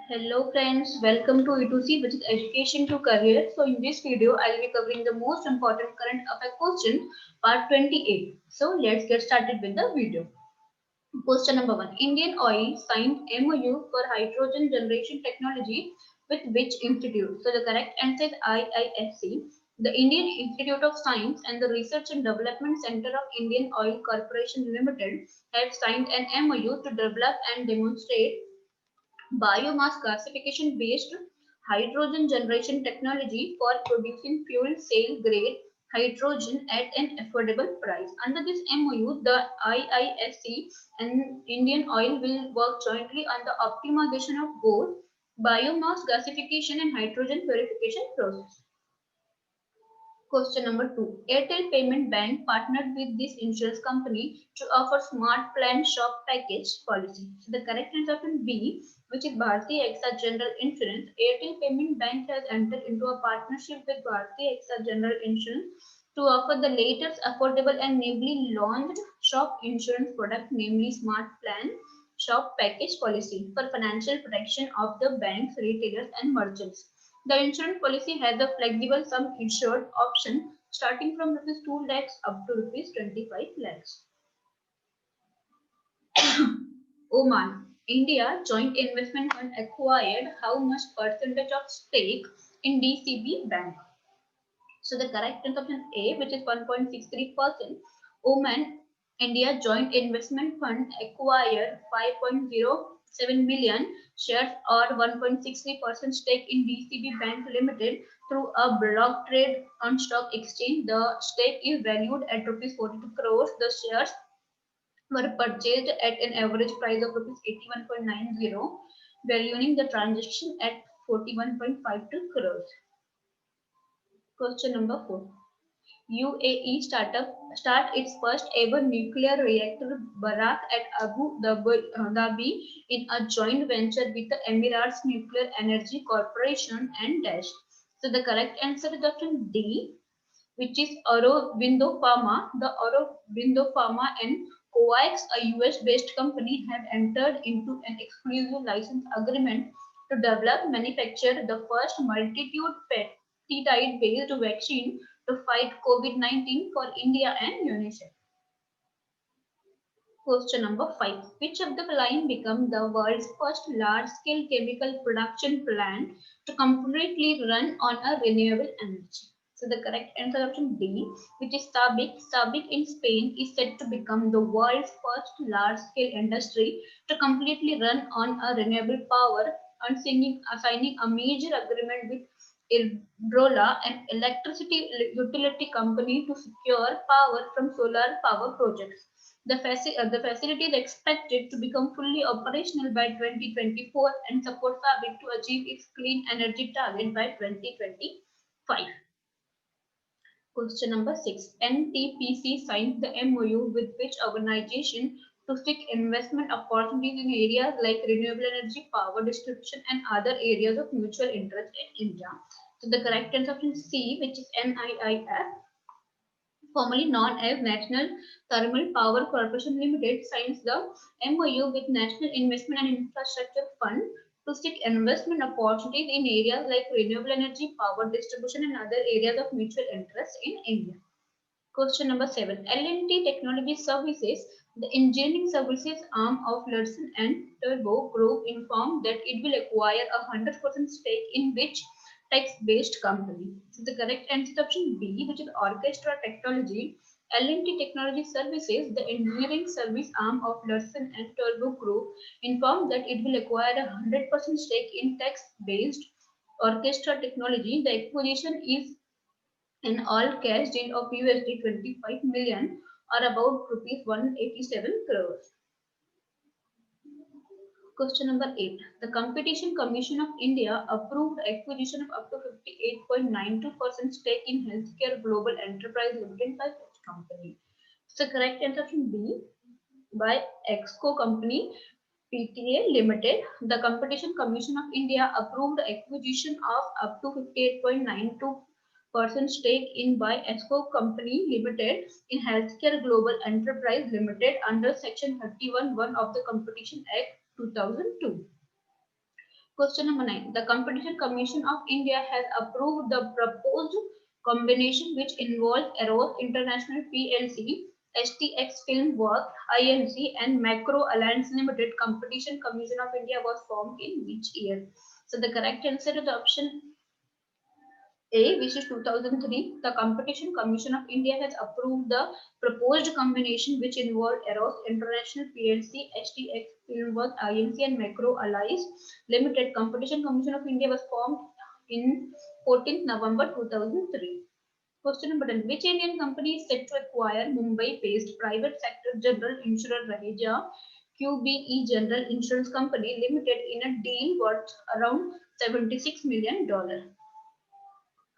Hello friends, welcome to E2C, which is Education to Career. So in this video, I'll be covering the most important current affair question, part 28. So let's get started with the video. Question number 1. Indian Oil signed MOU for hydrogen generation technology with which institute? So the correct answer is IISC. The Indian Institute of Science and the Research and Development Center of Indian Oil Corporation Limited have signed an MOU to develop and demonstrate biomass gasification based hydrogen generation technology for producing fuel cell grade hydrogen at an affordable price. Under this MOU, the IISC and Indian Oil will work jointly on the optimization of both biomass gasification and hydrogen purification process. Question number 2. Airtel Payment Bank partnered with this insurance company to offer Smart Plan Shop Package policy. So the correct answer option B, which is Bharti AXA General Insurance. Airtel Payment Bank has entered into a partnership with Bharti AXA General Insurance to offer the latest affordable and newly launched shop insurance product, namely Smart Plan Shop Package policy for financial protection of the bank's retailers and merchants. The insurance policy has a flexible sum insured option starting from rupees 2 lakhs up to rupees 25 lakhs. Oman, India Joint Investment Fund acquired how much percentage of stake in DCB Bank? So the correct answer option A, which is 1.63%. Oman India Joint Investment Fund acquired 5.07 million shares or 1.63% stake in DCB Bank Limited through a block trade on stock exchange. The stake is valued at rupees 42 crores. The shares were purchased at an average price of rupees 81.90, valuing the transaction at 41.52 crores. Question number 4. UAE start its first ever nuclear reactor Barak at Abu Dhabi in a joint venture with the Emirates Nuclear Energy Corporation and Dash. So the correct answer is option D, which is Aurobindo Pharma. The Aurobindo Pharma and Coax, a US-based company, have entered into an exclusive license agreement to develop, manufacture the first multitude peptide-based vaccine to fight COVID-19 for India and UNICEF. Question number 5. Which of the following become the world's first large-scale chemical production plant to completely run on a renewable energy? So the correct answer option D, which is SABIC. SABIC in Spain is said to become the world's first large-scale industry to completely run on a renewable power and signing a major agreement with Iberdrola, an electricity utility company, to secure power from solar power projects. The facility is expected to become fully operational by 2024 and support SABIC to achieve its clean energy target by 2025. Question number 6. NTPC signed the MOU with which organization to seek investment opportunities in areas like renewable energy, power distribution, and other areas of mutual interest in India? So the correct answer option C, which is NIIF, formerly known as National Thermal Power Corporation Limited, signs the MOU with National Investment and Infrastructure Fund to seek investment opportunities in areas like renewable energy, power distribution, and other areas of mutual interest in India. Question number 7. L&T Technology Services, the engineering services arm of Larsen and Toubro Group, informed that it will acquire a 100% stake in which text-based company? So the correct answer is option B, which is Orchestra Technology. L&T Technology Services, the engineering service arm of Larsen and Toubro Group, informed that it will acquire a 100% stake in text-based Orchestra Technology. The acquisition is an all-cash deal of USD 25 million or about rupees 187 crores. Question number 8. The Competition Commission of India approved acquisition of up to 58.92% stake in Healthcare Global Enterprise Limited by which company? So correct answer option B, by Exco Company PTA Limited. The Competition Commission of India approved acquisition of up to 58.92% stake in by Exco Company Limited in Healthcare Global Enterprise Limited under Section 31(1) of the Competition Act 2002. Question number 9. The Competition Commission of India has approved the proposed combination which involves Eros International PLC, STX Filmworks Inc. and Macro Alliance Limited. Competition Commission of India was formed in which year? So the correct answer to the option A, which is 2003, the Competition Commission of India has approved the proposed combination which involved Eros International PLC, STX Filmworks Inc. and Macro Allies Limited. Competition Commission of India was formed in 14th November 2003. Question number 10. Which Indian company is set to acquire Mumbai-based private sector general insurer Raheja QBE General Insurance Company Limited in a deal worth around $76 million?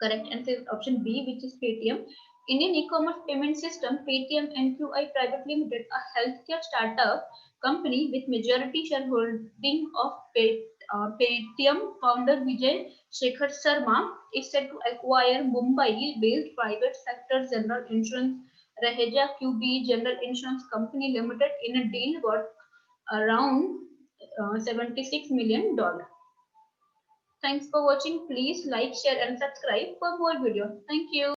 Correct answer is option B, which is Paytm. Indian e-commerce payment system Paytm NQI Private Limited, a healthcare startup company with majority shareholding of Paytm founder Vijay Shekhar Sharma, is set to acquire Mumbai-based private sector general insurance Raheja QBE General Insurance Company Limited in a deal worth around $76 million. Thanks for watching. Please like, share and subscribe for more videos. Thank you.